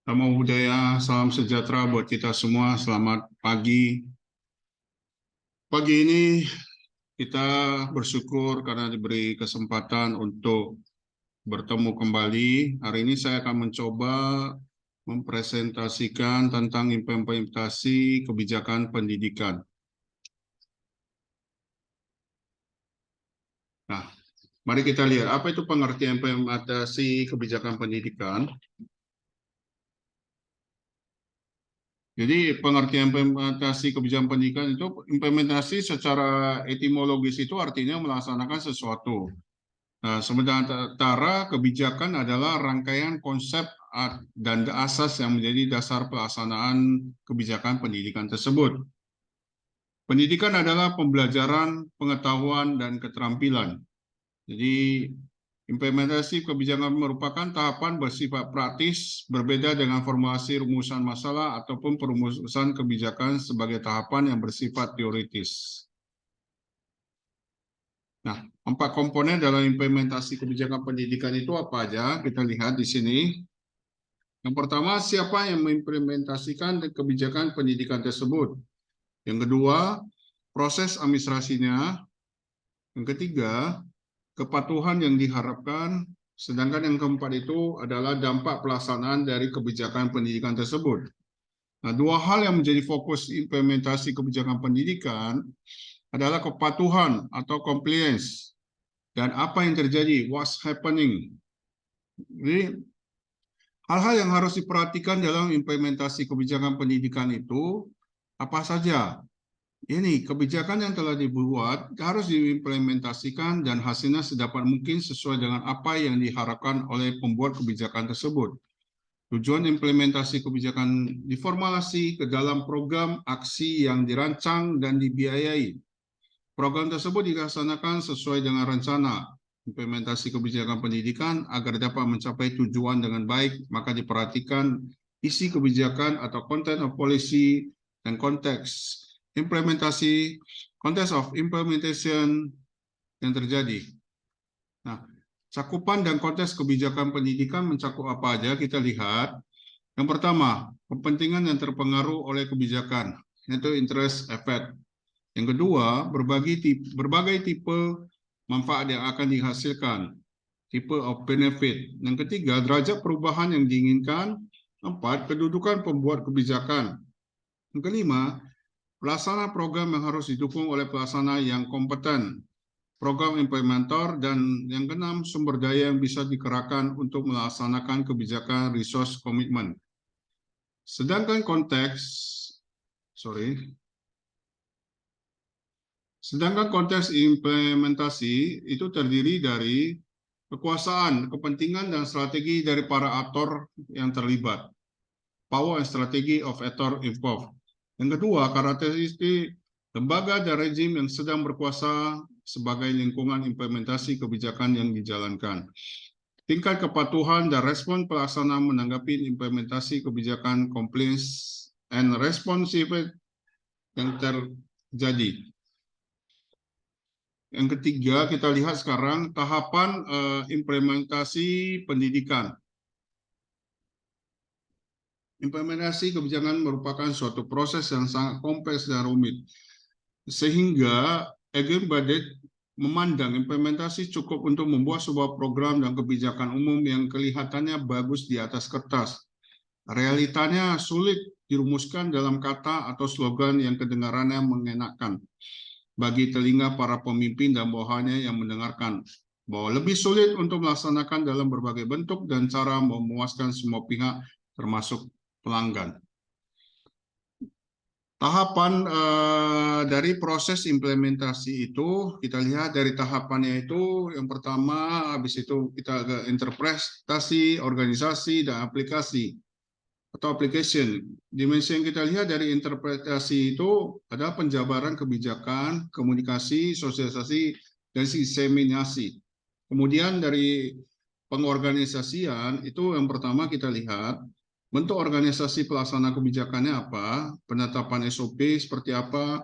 Namo Buddhaya, salam sejahtera buat kita semua. Selamat pagi. Pagi ini kita bersyukur karena diberi kesempatan untuk bertemu kembali. Hari ini saya akan mencoba mempresentasikan tentang implementasi kebijakan pendidikan. Nah, mari kita lihat apa itu pengertian implementasi kebijakan pendidikan. Jadi pengertian implementasi kebijakan pendidikan itu implementasi secara etimologis itu artinya melaksanakan sesuatu. Nah, sementara kebijakan adalah rangkaian konsep dan asas yang menjadi dasar pelaksanaan kebijakan pendidikan tersebut. Pendidikan adalah pembelajaran, pengetahuan, dan keterampilan. Jadi implementasi kebijakan merupakan tahapan bersifat praktis, berbeda dengan formulasi rumusan masalah ataupun perumusan kebijakan sebagai tahapan yang bersifat teoritis. Nah, 4 komponen dalam implementasi kebijakan pendidikan itu apa aja? Kita lihat di sini. Yang pertama, siapa yang mengimplementasikan kebijakan pendidikan tersebut? Yang kedua, proses administrasinya. Yang ketiga, kepatuhan yang diharapkan, sedangkan yang keempat itu adalah dampak pelaksanaan dari kebijakan pendidikan tersebut. Nah, 2 hal yang menjadi fokus implementasi kebijakan pendidikan adalah kepatuhan atau compliance dan apa yang terjadi, what's happening. Jadi, hal-hal yang harus diperhatikan dalam implementasi kebijakan pendidikan itu apa saja? Ini kebijakan yang telah dibuat harus diimplementasikan dan hasilnya sedapat mungkin sesuai dengan apa yang diharapkan oleh pembuat kebijakan tersebut. Tujuan implementasi kebijakan diformulasi ke dalam program aksi yang dirancang dan dibiayai. Program tersebut dilaksanakan sesuai dengan rencana implementasi kebijakan pendidikan agar dapat mencapai tujuan dengan baik, maka diperhatikan isi kebijakan atau content of policy dan konteks implementasi, context of implementation yang terjadi. Nah, cakupan dan konteks kebijakan pendidikan mencakup apa aja? Kita lihat. Yang pertama, kepentingan yang terpengaruh oleh kebijakan, yaitu interest effect. Yang kedua, berbagai tipe manfaat yang akan dihasilkan, tipe of benefit. Yang ketiga, derajat perubahan yang diinginkan. 4, kedudukan pembuat kebijakan. Yang kelima, pelaksana program yang harus didukung oleh pelaksana yang kompeten, program implementator, dan yang keenam, sumber daya yang bisa dikerahkan untuk melaksanakan kebijakan resource commitment. Sedangkan konteks implementasi itu terdiri dari kekuasaan, kepentingan, dan strategi dari para aktor yang terlibat. Power and strategy of actor involved. Yang kedua, karakteristik lembaga dan rejim yang sedang berkuasa sebagai lingkungan implementasi kebijakan yang dijalankan. Tingkat kepatuhan dan respon pelaksana menanggapi implementasi kebijakan compliance and responsive yang terjadi. Yang ketiga, kita lihat sekarang tahapan implementasi pendidikan. Implementasi kebijakan merupakan suatu proses yang sangat kompleks dan rumit, sehingga Egan Badet memandang implementasi cukup untuk membuat sebuah program dan kebijakan umum yang kelihatannya bagus di atas kertas. Realitanya sulit dirumuskan dalam kata atau slogan yang kedengarannya mengenakan bagi telinga para pemimpin dan bawahannya yang mendengarkan, bahwa lebih sulit untuk melaksanakan dalam berbagai bentuk dan cara memuaskan semua pihak, termasuk pelanggan. Tahapan dari proses implementasi itu, kita lihat dari tahapannya itu, yang pertama, habis itu kita ke interpretasi, organisasi, dan aplikasi atau application. Dimensi yang kita lihat dari interpretasi itu ada penjabaran kebijakan, komunikasi, sosialisasi, dan diseminasi. Kemudian dari pengorganisasian itu yang pertama kita lihat bentuk organisasi pelaksana kebijakannya apa, penetapan SOP seperti apa,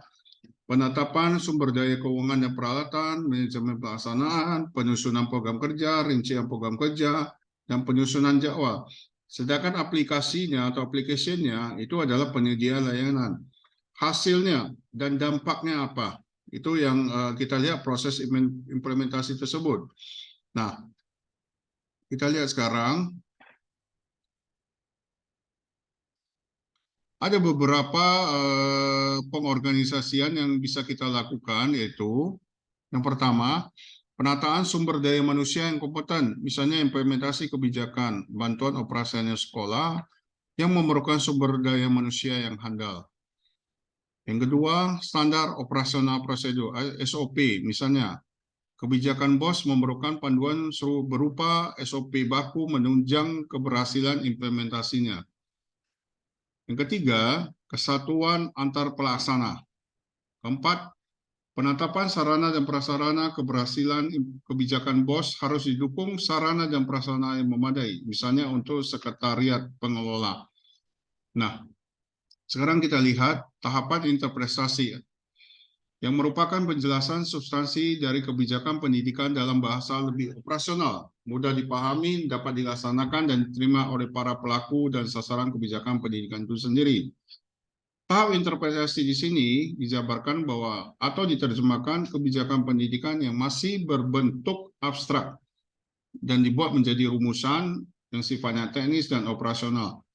penetapan sumber daya keuangan dan peralatan, manajemen pelaksanaan, penyusunan program kerja, rincian program kerja, dan penyusunan jadwal. Sedangkan aplikasinya atau application-nya itu adalah penyedia layanan. Hasilnya dan dampaknya apa? Itu yang kita lihat proses implementasi tersebut. Nah, kita lihat sekarang ada beberapa pengorganisasian yang bisa kita lakukan, yaitu yang pertama, penataan sumber daya manusia yang kompeten, misalnya implementasi kebijakan, bantuan operasional sekolah yang memerlukan sumber daya manusia yang handal. Yang kedua, standar operasional prosedur, SOP, misalnya kebijakan BOS memerlukan panduan berupa SOP baku menunjang keberhasilan implementasinya. Yang ketiga, kesatuan antar pelaksana. Keempat, penetapan sarana dan prasarana keberhasilan kebijakan BOS harus didukung sarana dan prasarana yang memadai, misalnya untuk sekretariat pengelola. Nah, sekarang kita lihat tahapan interpretasi yang merupakan penjelasan substansi dari kebijakan pendidikan dalam bahasa lebih operasional, mudah dipahami, dapat dilaksanakan dan diterima oleh para pelaku dan sasaran kebijakan pendidikan itu sendiri. Tahap interpretasi di sini dijabarkan bahwa atau diterjemahkan kebijakan pendidikan yang masih berbentuk abstrak dan dibuat menjadi rumusan yang sifatnya teknis dan operasional.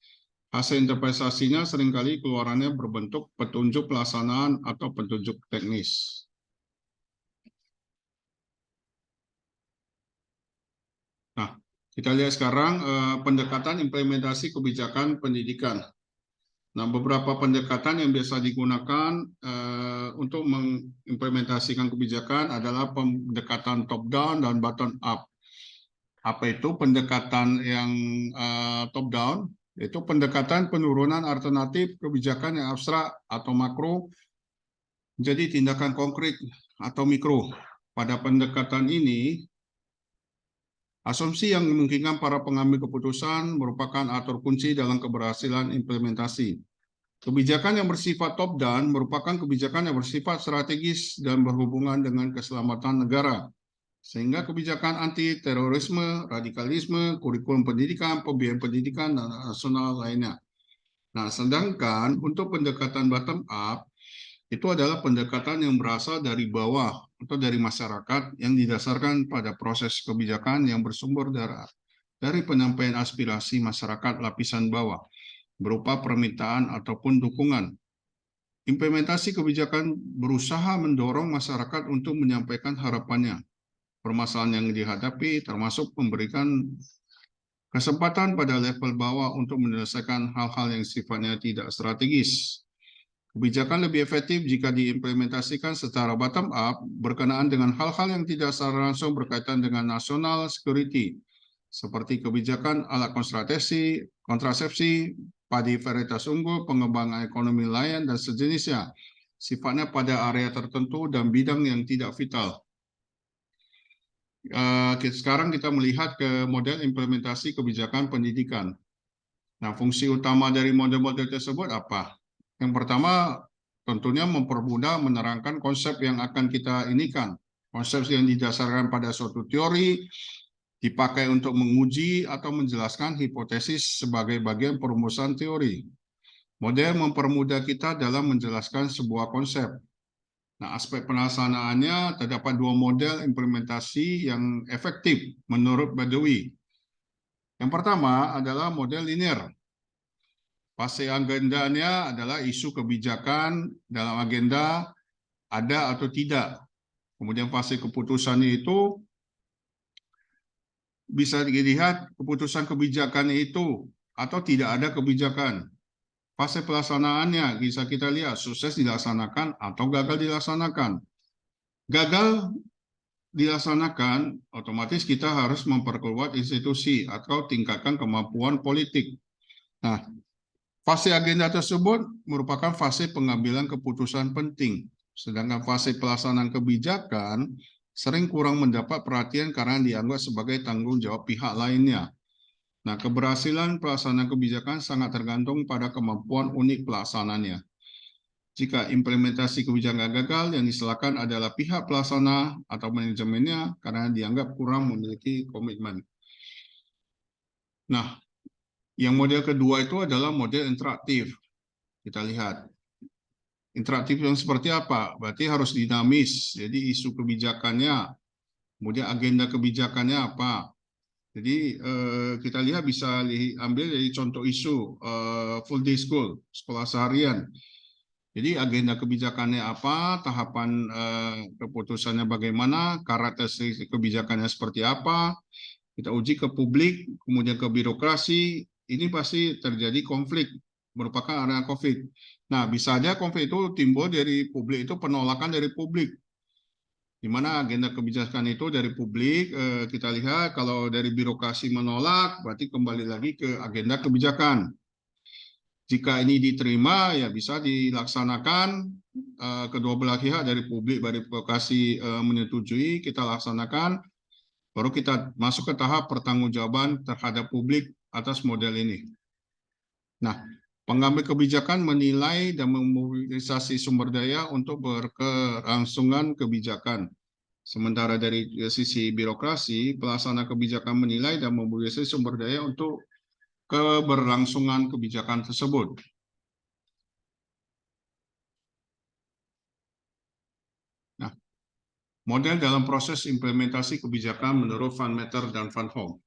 Hasil interpretasinya seringkali keluarannya berbentuk petunjuk pelaksanaan atau petunjuk teknis. Nah, kita lihat sekarang pendekatan implementasi kebijakan pendidikan. Nah, beberapa pendekatan yang biasa digunakan untuk mengimplementasikan kebijakan adalah pendekatan top-down dan bottom-up. Apa itu pendekatan yang top-down? Itu pendekatan penurunan alternatif kebijakan yang abstrak atau makro menjadi tindakan konkret atau mikro. Pada pendekatan ini, asumsi yang memungkinkan para pengambil keputusan merupakan aktor kunci dalam keberhasilan implementasi. Kebijakan yang bersifat top-down merupakan kebijakan yang bersifat strategis dan berhubungan dengan keselamatan negara, sehingga kebijakan anti-terorisme, radikalisme, kurikulum pendidikan, pembiayaan pendidikan, dan nasional lainnya. Nah, sedangkan untuk pendekatan bottom-up, itu adalah pendekatan yang berasal dari bawah atau dari masyarakat yang didasarkan pada proses kebijakan yang bersumber dari penyampaian aspirasi masyarakat lapisan bawah berupa permintaan ataupun dukungan. Implementasi kebijakan berusaha mendorong masyarakat untuk menyampaikan harapannya, permasalahan yang dihadapi, termasuk memberikan kesempatan pada level bawah untuk menyelesaikan hal-hal yang sifatnya tidak strategis. Kebijakan lebih efektif jika diimplementasikan secara bottom-up berkenaan dengan hal-hal yang tidak secara langsung berkaitan dengan national security, seperti kebijakan alat kontrasepsi, padi varietas unggul, pengembangan ekonomi nelayan, dan sejenisnya, sifatnya pada area tertentu dan bidang yang tidak vital. Sekarang kita melihat ke model implementasi kebijakan pendidikan. Nah, fungsi utama dari model-model tersebut apa? Yang pertama, tentunya mempermudah menerangkan konsep yang akan kita inikan. Konsep yang didasarkan pada suatu teori, dipakai untuk menguji atau menjelaskan hipotesis sebagai bagian perumusan teori. Model mempermudah kita dalam menjelaskan sebuah konsep. Nah, aspek pelaksanaannya terdapat dua model implementasi yang efektif menurut Badawi. Yang pertama adalah model linear. Fase agendanya adalah isu kebijakan dalam agenda ada atau tidak. Kemudian fase keputusannya itu bisa dilihat keputusan kebijakannya itu atau tidak ada kebijakan. Fase pelaksanaannya bisa kita lihat sukses dilaksanakan atau gagal dilaksanakan. Gagal dilaksanakan, otomatis kita harus memperkuat institusi atau tingkatkan kemampuan politik. Nah, fase agenda tersebut merupakan fase pengambilan keputusan penting, sedangkan fase pelaksanaan kebijakan sering kurang mendapat perhatian karena dianggap sebagai tanggung jawab pihak lainnya. Nah, keberhasilan pelaksanaan kebijakan sangat tergantung pada kemampuan unit pelaksananya. Jika implementasi kebijakan gagal, yang disalahkan adalah pihak pelaksana atau manajemennya karena dianggap kurang memiliki komitmen. Nah, Yang model kedua itu adalah model interaktif. Kita lihat. Interaktif yang seperti apa? Berarti harus dinamis. Jadi isu kebijakannya, kemudian agenda kebijakannya apa. Jadi kita lihat bisa ambil dari contoh isu full day school, sekolah seharian. Jadi agenda kebijakannya apa, tahapan keputusannya bagaimana, karakteristik kebijakannya seperti apa, kita uji ke publik, kemudian ke birokrasi, ini pasti terjadi konflik, merupakan area konflik. Nah, bisa saja konflik itu timbul dari publik, itu penolakan dari publik. Di mana agenda kebijakan itu dari publik, kita lihat kalau dari birokrasi menolak, berarti kembali lagi ke agenda kebijakan. Jika ini diterima, ya bisa dilaksanakan, kedua belah pihak dari publik, dari birokrasi menyetujui, kita laksanakan, baru kita masuk ke tahap pertanggungjawaban terhadap publik atas model ini. Nah, pengambil kebijakan menilai dan memobilisasi sumber daya untuk berkelangsungan kebijakan. Sementara dari sisi birokrasi, pelaksana kebijakan menilai dan memobilisasi sumber daya untuk keberlangsungan kebijakan tersebut. Nah, model dalam proses implementasi kebijakan menurut Van Meter dan Van Hom.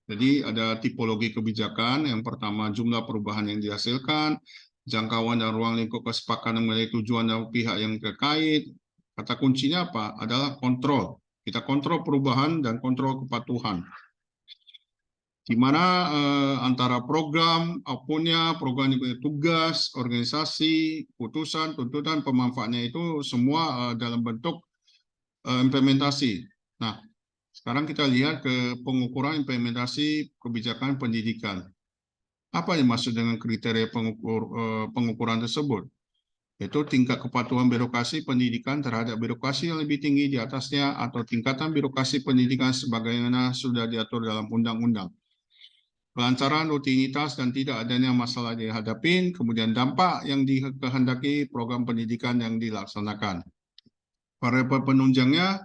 Jadi ada tipologi kebijakan, yang pertama jumlah perubahan yang dihasilkan, jangkauan dan ruang lingkup kesepakatan mengenai tujuan dan pihak yang terkait. Kata kuncinya apa? Adalah kontrol. Kita kontrol perubahan dan kontrol kepatuhan. Di mana antara program, outputnya, program yang punya tugas, organisasi, putusan, tuntutan, pemanfaatnya itu semua dalam bentuk implementasi. Nah, sekarang kita lihat ke pengukuran implementasi kebijakan pendidikan. Apa yang maksud dengan kriteria pengukuran tersebut? Yaitu tingkat kepatuhan birokrasi pendidikan terhadap birokrasi yang lebih tinggi di atasnya atau tingkatan birokrasi pendidikan sebagaimana sudah diatur dalam undang-undang. Kelancaran, rutinitas, dan tidak adanya masalah dihadapin, kemudian dampak yang dikehendaki program pendidikan yang dilaksanakan. Variabel penunjangnya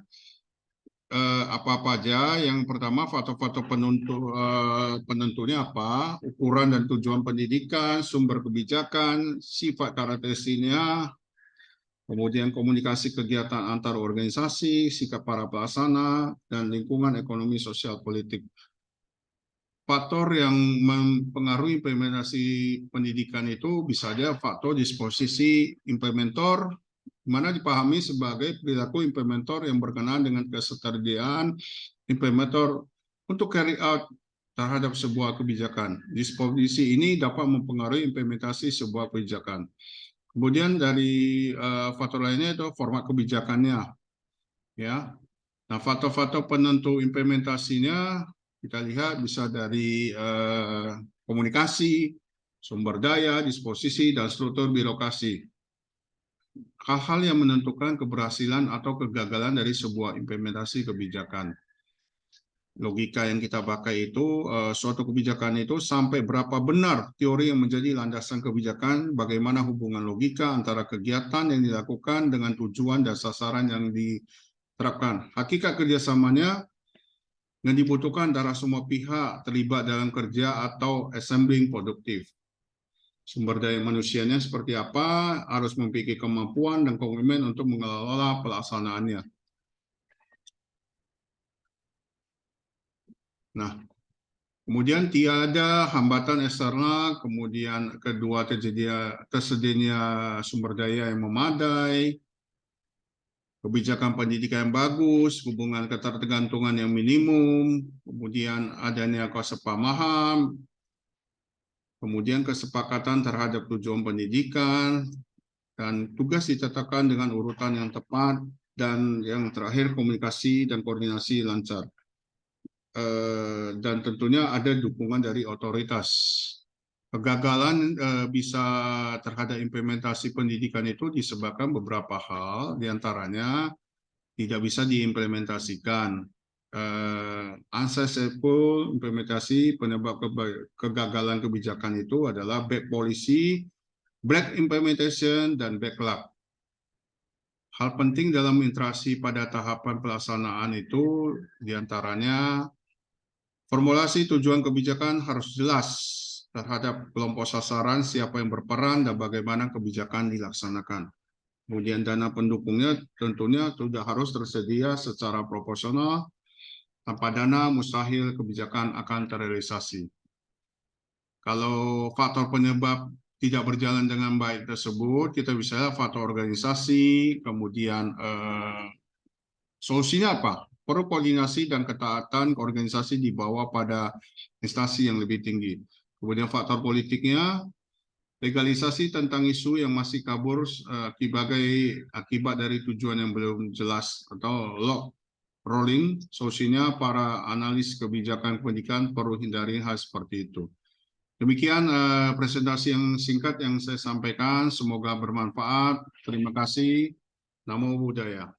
apa-apa aja. Yang pertama, faktor-faktor penentunya apa, ukuran dan tujuan pendidikan, sumber kebijakan, sifat karakteristiknya, kemudian komunikasi kegiatan antar organisasi, sikap para pelaksana, dan lingkungan ekonomi sosial politik. Faktor yang mempengaruhi implementasi pendidikan itu bisa saja faktor disposisi implementer, mana dipahami sebagai perilaku implementer yang berkenaan dengan ketersediaan implementer untuk carry out terhadap sebuah kebijakan. Disposisi ini dapat mempengaruhi implementasi sebuah kebijakan. Kemudian dari faktor lainnya itu format kebijakannya, ya. Nah, faktor-faktor penentu implementasinya kita lihat bisa dari komunikasi, sumber daya, disposisi, dan struktur birokrasi. Hal-hal yang menentukan keberhasilan atau kegagalan dari sebuah implementasi kebijakan. Logika yang kita pakai itu, suatu kebijakan itu sampai berapa benar teori yang menjadi landasan kebijakan, bagaimana hubungan logika antara kegiatan yang dilakukan dengan tujuan dan sasaran yang diterapkan. Hakikat kerjasamanya yang dibutuhkan antara semua pihak terlibat dalam kerja atau assembling produktif. Sumber daya manusianya seperti apa, harus memiliki kemampuan dan komitmen untuk mengelola pelaksanaannya. Nah, kemudian tiada hambatan eksternal, kemudian kedua tersedianya sumber daya yang memadai, kebijakan pendidikan yang bagus, hubungan ketergantungan yang minimum, kemudian adanya kesepahaman, kemudian kesepakatan terhadap tujuan pendidikan, dan tugas ditetapkan dengan urutan yang tepat, dan yang terakhir komunikasi dan koordinasi lancar. Dan tentunya ada dukungan dari otoritas. Kegagalan bisa terhadap implementasi pendidikan itu disebabkan beberapa hal, diantaranya tidak bisa diimplementasikan. Unsuccessful implementasi penyebab kegagalan kebijakan itu adalah bad policy, black implementation, dan backlog. Hal penting dalam interaksi pada tahapan pelaksanaan itu diantaranya formulasi tujuan kebijakan harus jelas terhadap kelompok sasaran, siapa yang berperan, dan bagaimana kebijakan dilaksanakan. Kemudian dana pendukungnya tentunya sudah harus tersedia secara proporsional. Tanpa dana, mustahil kebijakan akan terrealisasi. Kalau faktor penyebab tidak berjalan dengan baik tersebut, kita bisa faktor organisasi, kemudian solusinya apa? Perlu koordinasi dan ketaatan organisasi di bawah pada instansi yang lebih tinggi. Kemudian faktor politiknya, legalisasi tentang isu yang masih kabur sebagai akibat dari tujuan yang belum jelas atau lock rolling. Solusinya para analis kebijakan pendidikan perlu hindari hal seperti itu. Demikian presentasi yang singkat yang saya sampaikan. Semoga bermanfaat. Terima kasih. Namo Buddhaya.